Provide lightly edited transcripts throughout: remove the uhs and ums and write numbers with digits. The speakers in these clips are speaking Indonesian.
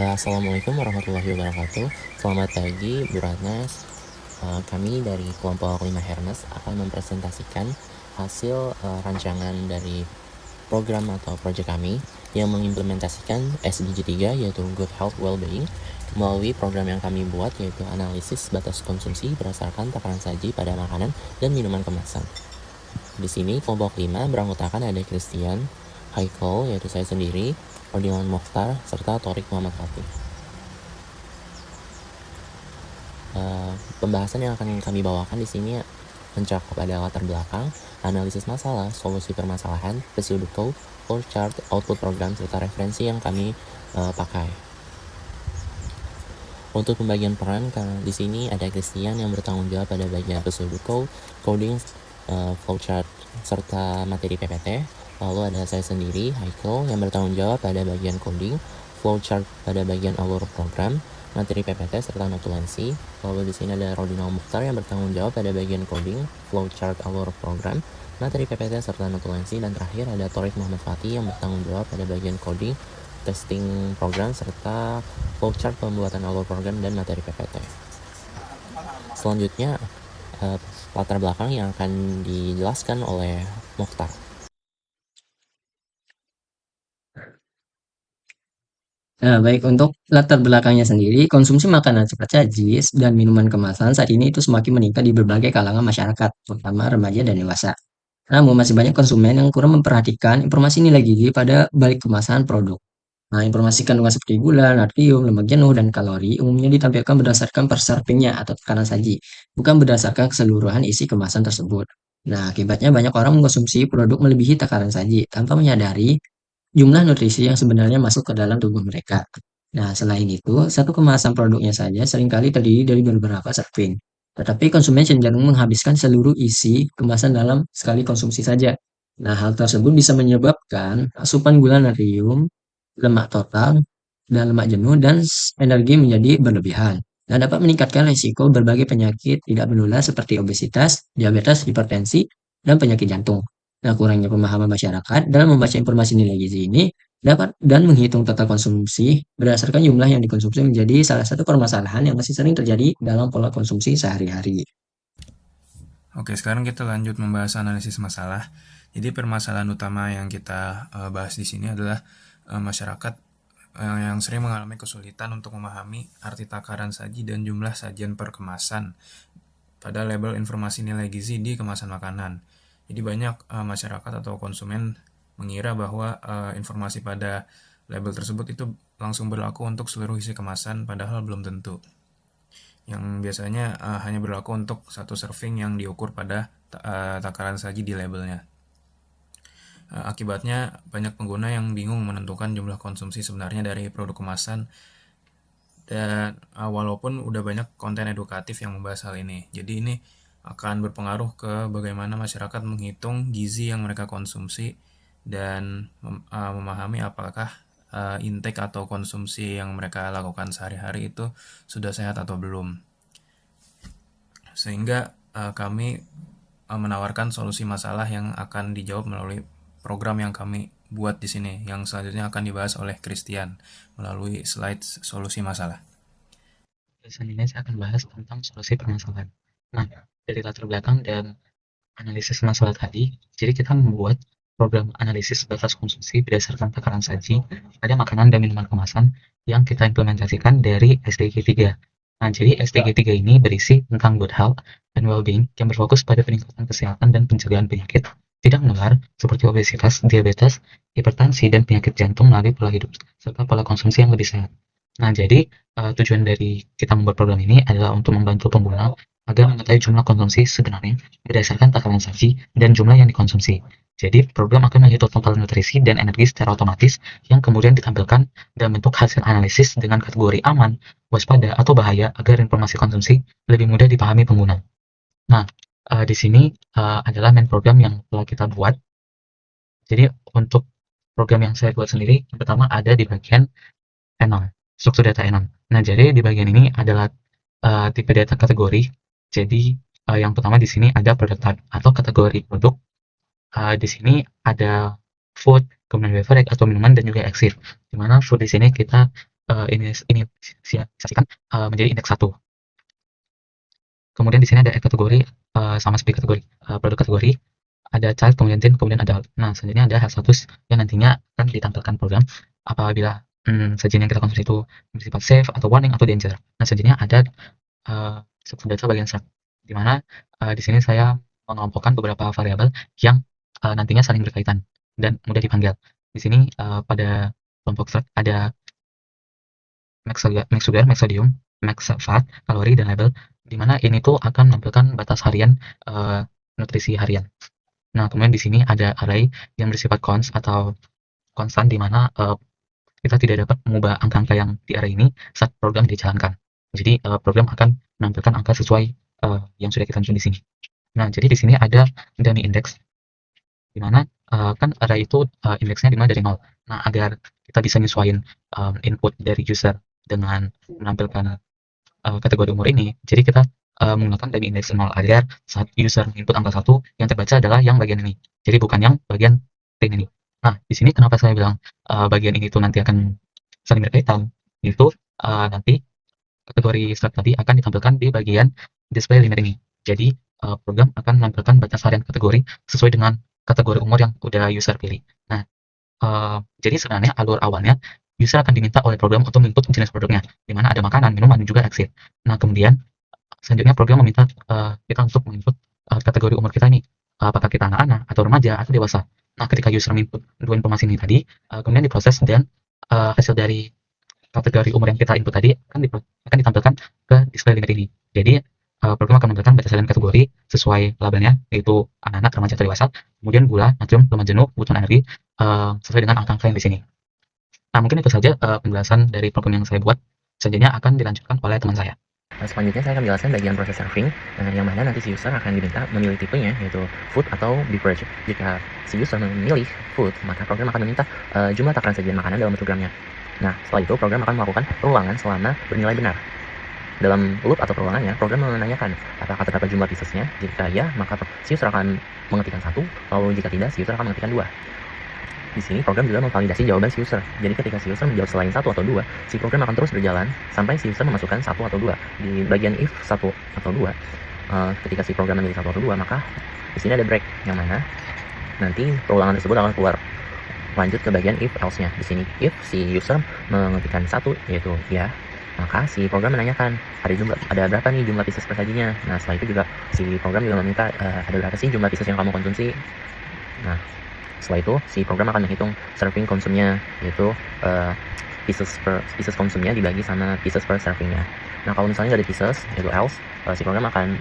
Assalamualaikum warahmatullahi wabarakatuh. Selamat pagi, Bu Ratnas. Kami dari kelompok 5 Hermes akan mempresentasikan hasil rancangan dari program atau proyek kami yang mengimplementasikan SDG 3 yaitu Good Health Wellbeing melalui program yang kami buat yaitu analisis batas konsumsi berdasarkan takaran saji pada makanan dan minuman kemasan. Di sini kelompok 5 beranggotakan ada Christian, Haikal yaitu saya sendiri, Fadilan Mokhtar, serta Torik Muhammad Fatih. Pembahasan yang akan kami bawakan di sini mencakup ada latar belakang, analisis masalah, solusi permasalahan, procedure code, flow chart, output program, serta referensi yang kami pakai. Untuk pembagian peran, di sini ada Christian yang bertanggung jawab pada bagian procedure code, coding, flow chart, serta materi PPT. Lalu ada saya sendiri, Haikal, yang bertanggung jawab pada bagian coding, flowchart pada bagian alur program, materi PPT, serta notulensi. Lalu di sini ada Rodinal Mukhtar yang bertanggung jawab pada bagian coding, flowchart alur program, materi PPT, serta notulensi. Dan terakhir ada Torik Muhammad Fatih yang bertanggung jawab pada bagian coding, testing program, serta flowchart pembuatan alur program dan materi PPT. Selanjutnya, latar belakang yang akan dijelaskan oleh Mukhtar. Nah, baik untuk latar belakangnya sendiri, konsumsi makanan cepat saji dan minuman kemasan saat ini itu semakin meningkat di berbagai kalangan masyarakat, terutama remaja dan dewasa. Namun, masih banyak konsumen yang kurang memperhatikan informasi nilai gizi pada balik kemasan produk. Nah, informasi kandungan seperti gula, natrium, lemak jenuh, dan kalori umumnya ditampilkan berdasarkan per servingnya atau tekanan saji, bukan berdasarkan keseluruhan isi kemasan tersebut. Nah, akibatnya banyak orang mengkonsumsi produk melebihi takaran saji tanpa menyadari jumlah nutrisi yang sebenarnya masuk ke dalam tubuh mereka. Nah, selain itu, satu kemasan produknya saja seringkali terdiri dari beberapa serving. Tetapi konsumen cenderung menghabiskan seluruh isi kemasan dalam sekali konsumsi saja. Nah, hal tersebut bisa menyebabkan asupan gula natrium, lemak total, dan lemak jenuh dan energi menjadi berlebihan. Nah, dapat meningkatkan risiko berbagai penyakit tidak menular seperti obesitas, diabetes, hipertensi, dan penyakit jantung. Nah, kurangnya pemahaman masyarakat dalam membaca informasi nilai gizi ini dapat dan menghitung total konsumsi berdasarkan jumlah yang dikonsumsi menjadi salah satu permasalahan yang masih sering terjadi dalam pola konsumsi sehari-hari. Oke, sekarang kita lanjut membahas analisis masalah. Jadi permasalahan utama yang kita bahas di sini adalah masyarakat yang sering mengalami kesulitan untuk memahami arti takaran saji dan jumlah sajian per kemasan pada label informasi nilai gizi di kemasan makanan. Jadi banyak masyarakat atau konsumen mengira bahwa informasi pada label tersebut itu langsung berlaku untuk seluruh isi kemasan, padahal belum tentu. Yang biasanya hanya berlaku untuk satu serving yang diukur pada takaran saji di labelnya. Akibatnya banyak pengguna yang bingung menentukan jumlah konsumsi sebenarnya dari produk kemasan, dan walaupun udah banyak konten edukatif yang membahas hal ini. Jadi ini akan berpengaruh ke bagaimana masyarakat menghitung gizi yang mereka konsumsi dan memahami apakah intake atau konsumsi yang mereka lakukan sehari-hari itu sudah sehat atau belum. Sehingga kami menawarkan solusi masalah yang akan dijawab melalui program yang kami buat di sini, yang selanjutnya akan dibahas oleh Christian melalui slide solusi masalah. Penjelasan ini saya akan bahas tentang solusi permasalahan. Nah, dari latar belakang dan analisis masalah tadi, jadi kita membuat program analisis batas konsumsi berdasarkan takaran saji pada makanan dan minuman kemasan yang kita implementasikan dari SDG 3. Nah, jadi SDG 3 ini berisi tentang good health and well-being yang berfokus pada peningkatan kesehatan dan pencegahan penyakit tidak menular seperti obesitas, diabetes, hipertensi, dan penyakit jantung melalui pola hidup serta pola konsumsi yang lebih sehat. Nah, jadi tujuan dari kita membuat program ini adalah untuk membantu pengguna agar mengetahui jumlah konsumsi sebenarnya berdasarkan takaran saji dan jumlah yang dikonsumsi. Jadi, program akan menghitung total nutrisi dan energi secara otomatis yang kemudian ditampilkan dalam bentuk hasil analisis dengan kategori aman, waspada, atau bahaya agar informasi konsumsi lebih mudah dipahami pengguna. Nah, di sini adalah main program yang telah kita buat. Jadi, untuk program yang saya buat sendiri, yang pertama ada di bagian Enon, struktur data Enon. Nah, jadi di bagian ini adalah tipe data kategori. Jadi, yang pertama di sini ada product type atau kategori produk. Di sini ada food, kemudian beverage atau minuman, dan juga exit. Di mana food di sini kita inisialisasikan menjadi indeks 1. Kemudian di sini ada kategori sama seperti kategori produk kategori, ada child, kemudian teen, kemudian adult. Nah, selanjutnya ada health status yang nantinya akan ditampilkan program apabila sajian yang kita konsumsi itu bersifat safe atau warning atau danger. Nah, selanjutnya ada subdata bagian strat, di mana di sini saya mengelompokkan beberapa variabel yang nantinya saling berkaitan dan mudah dipanggil. Di sini pada kelompok strat ada max sugar, max sodium, max fat, kalori, dan label, di mana ini tuh akan menampilkan batas harian nutrisi harian. Nah, kemudian di sini ada array yang bersifat const atau konstan, di mana kita tidak dapat mengubah angka-angka yang di array ini saat program dijalankan. Jadi program akan menampilkan angka sesuai yang sudah kita susun di sini. Nah, jadi di sini ada dummy index, di mana kan array itu indeksnya dimulai dari 0. Nah, agar kita bisa nyesuaiin input dari user dengan menampilkan kategori umur ini, jadi kita menggunakan dummy index 0 agar saat user input angka 1, yang terbaca adalah yang bagian ini, jadi bukan yang bagian print ini. Nah, di sini kenapa saya bilang bagian ini tuh nanti akan saling berkaitan, itu nanti kategori strat tadi akan ditampilkan di bagian display limit ini. Jadi program akan menampilkan batas harian kategori sesuai dengan kategori umur yang udah user pilih. Nah, jadi sebenarnya alur awalnya user akan diminta oleh program untuk input jenis produknya, di mana ada makanan, minuman, dan juga exit. Nah, kemudian selanjutnya program meminta kita untuk menginput kategori umur kita ini, apakah kita anak-anak atau remaja atau dewasa. Nah, ketika user menginput dua informasi ini tadi, kemudian diproses dan hasil dari kategori umur yang kita input tadi akan ditampilkan ke display limit ini. Jadi program akan menampilkan batasan kategori sesuai labelnya, yaitu anak-anak, remaja, atau dewasa, kemudian gula, natrium, lemak jenuh, kebutuhan energi sesuai dengan angka-angka yang di sini. Nah, mungkin itu saja penjelasan dari program yang saya buat. Selanjutnya akan dilanjutkan oleh teman saya. Selanjutnya saya akan menjelaskan bagian proses serving, yang mana nanti si user akan diminta memilih tipenya, yaitu food atau beverage. Jika si user memilih food, maka program akan meminta jumlah takaran sajian makanan dalam programnya. Nah, setelah itu program akan melakukan perulangan selama bernilai benar. Dalam loop atau perulangannya, program menanyakan apakah terdapat jumlah piecesnya. Jika ya, maka si user akan mengetikkan 1, lalu jika tidak, si user akan mengetikkan 2. Di sini program juga memvalidasi jawaban si user. Jadi ketika si user menjawab selain 1 atau 2, si program akan terus berjalan sampai si user memasukkan 1 atau 2. Di bagian if 1 atau 2, ketika si program memilih 1 atau 2, maka di sini ada break, yang mana nanti perulangan tersebut akan keluar. Lanjut ke bagian if else-nya. Di sini if si user mengetikkan 1, yaitu ya, maka si program menanyakan ada berapa nih jumlah pieces per sajinya. Nah, setelah itu juga si program juga meminta ada berapa sih jumlah pieces yang kamu konsumsi. Nah, setelah itu si program akan menghitung serving konsumnya, yaitu pieces konsumnya dibagi sama pieces per servingnya. Nah, kalau misalnya nggak ada pieces, yaitu else, si program akan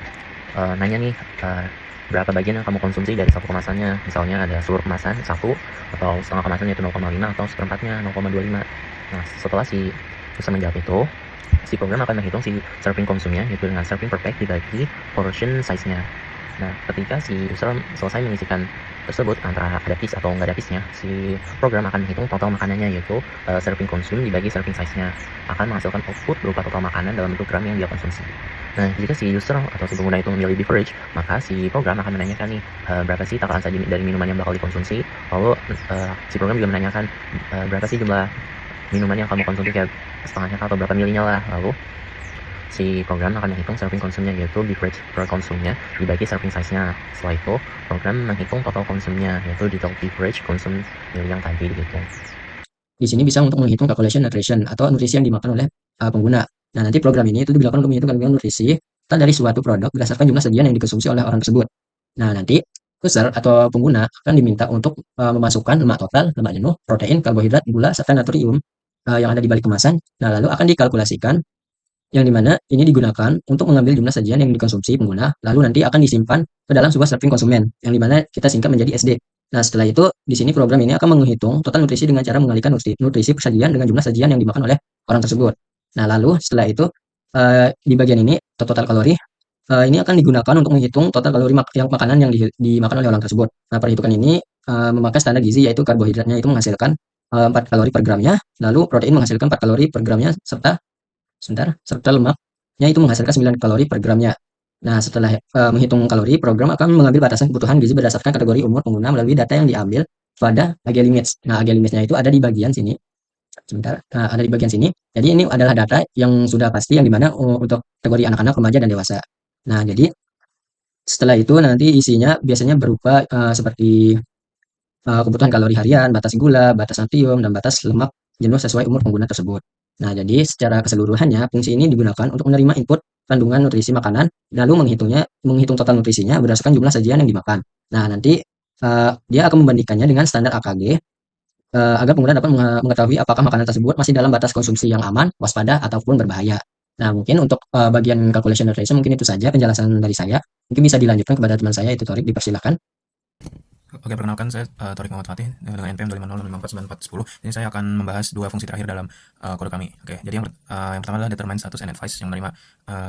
nanya nih berapa bagian yang kamu konsumsi dari satu kemasannya. Misalnya ada seluruh kemasan 1, atau setengah kemasan yaitu 0,5, atau seperempatnya 0,25. Nah, setelah si user menjawab itu, si program akan menghitung si serving konsumnya, yaitu dengan serving per pack dibagi portion size-nya. Nah, ketika si user selesai mengisikan tersebut, antara ada piece atau nggak ada piece-nya, si program akan menghitung total makanannya, yaitu serving konsum dibagi serving size-nya, akan menghasilkan output berupa total makanan dalam bentuk gram yang dia konsumsi. Nah, jika si user atau si pengguna itu memilih beverage, maka si program akan menanyakan nih berapa sih takaran saji dari minuman yang bakal dikonsumsi. Lalu si program juga menanyakan berapa sih jumlah minuman yang kamu konsumsi, kayak setengahnya atau berapa milinya lah. Lalu si program akan menghitung serving konsumnya, yaitu beverage per konsumnya dibagi serving size-nya. Setelah itu program menghitung total konsumnya, yaitu total beverage konsum yang tadi gitu. Di sini bisa untuk menghitung calculation nutrition atau nutrisi yang dimakan oleh pengguna. Nah, nanti program ini itu digunakan untuk menghitung kandungan nutrisi dari suatu produk berdasarkan jumlah sajian yang dikonsumsi oleh orang tersebut. Nah, nanti user atau pengguna akan diminta untuk memasukkan lemak total, lemak jenuh, protein, karbohidrat, gula, serta natrium yang ada di balik kemasan. Nah, lalu akan dikalkulasikan, yang dimana ini digunakan untuk mengambil jumlah sajian yang dikonsumsi pengguna, lalu nanti akan disimpan ke dalam sebuah serving konsumen, yang dimana kita singkat menjadi SD. Nah, setelah itu, di sini program ini akan menghitung total nutrisi dengan cara mengalihkan nutrisi persajian dengan jumlah sajian yang dimakan oleh orang tersebut. Nah, lalu setelah itu, di bagian ini, total kalori, ini akan digunakan untuk menghitung total kalori makanan yang dimakan oleh orang tersebut. Nah, perhitungan ini memakai standar gizi, yaitu karbohidratnya itu menghasilkan 4 kalori per gramnya, lalu protein menghasilkan 4 kalori per gramnya, serta lemaknya itu menghasilkan 9 kalori per gramnya. Nah, setelah menghitung kalori, program akan mengambil batasan kebutuhan gizi berdasarkan kategori umur pengguna melalui data yang diambil pada AG limits. Nah, AG limitsnya itu ada di bagian sini. Sebentar, ada di bagian sini. Jadi ini adalah data yang sudah pasti yang dimana untuk kategori anak-anak, remaja, dan dewasa. Nah, jadi setelah itu nanti isinya biasanya berupa seperti kebutuhan kalori harian, batas gula, batas natrium, dan batas lemak jenuh sesuai umur pengguna tersebut. Nah, jadi secara keseluruhannya fungsi ini digunakan untuk menerima input kandungan nutrisi makanan, lalu menghitung total nutrisinya berdasarkan jumlah sajian yang dimakan. Nah, nanti dia akan membandingkannya dengan standar AKG agar pengguna dapat mengetahui apakah makanan tersebut masih dalam batas konsumsi yang aman, waspada, ataupun berbahaya. Nah, mungkin untuk bagian calculation nutrition mungkin itu saja penjelasan dari saya. Mungkin bisa dilanjutkan kepada teman saya, itu Torik, dipersilakan. Oke, perkenalkan saya Torik Muhammad Fatih dengan NPM 250549410. Ini saya akan membahas dua fungsi terakhir dalam kode kami. Oke, jadi yang pertama adalah determine status and advice yang menerima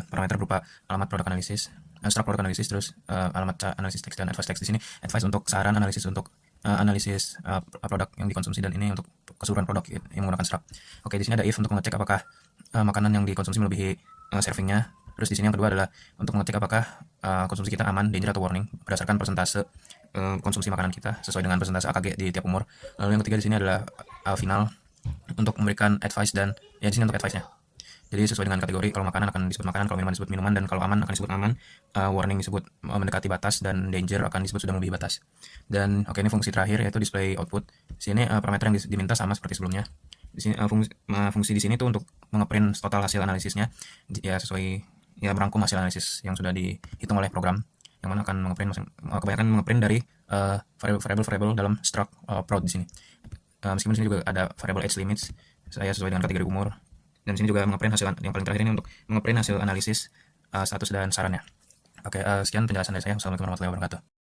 parameter berupa alamat produk analisis, struct produk analisis, terus alamat analisis teks dan advice teks. Di sini advice untuk saran, analisis untuk analisis produk yang dikonsumsi, dan ini untuk keseluruhan produk yang menggunakan struct. Oke, di sini ada if untuk mengecek apakah makanan yang dikonsumsi melebihi servingnya. Terus di sini yang kedua adalah untuk mengecek apakah konsumsi kita aman, danger, atau warning berdasarkan persentase konsumsi makanan kita sesuai dengan persentase AKG di tiap umur. Lalu yang ketiga di sini adalah final untuk memberikan advice, dan ya di sini untuk advice-nya. Jadi sesuai dengan kategori, kalau makanan akan disebut makanan, kalau minuman disebut minuman, dan kalau aman akan disebut aman, warning disebut mendekati batas, dan danger akan disebut sudah melebihi batas. Dan oke, ini fungsi terakhir yaitu display output. Di sini parameter yang diminta sama seperti sebelumnya. Di sini fungsi di sini tuh untuk mengeprint total hasil analisisnya, ya sesuai, ya merangkum hasil analisis yang sudah dihitung oleh program, yang mana akan kebanyakan mengeprint dari variable dalam struct prod di sini. Meskipun di sini juga ada variable age limits, saya sesuai dengan kategori umur. Dan di sini juga mengeprint hasil yang paling terakhir ini untuk mengeprint hasil analisis status dan sarannya. Oke, sekian penjelasan dari saya. Wassalamualaikum warahmatullahi wabarakatuh.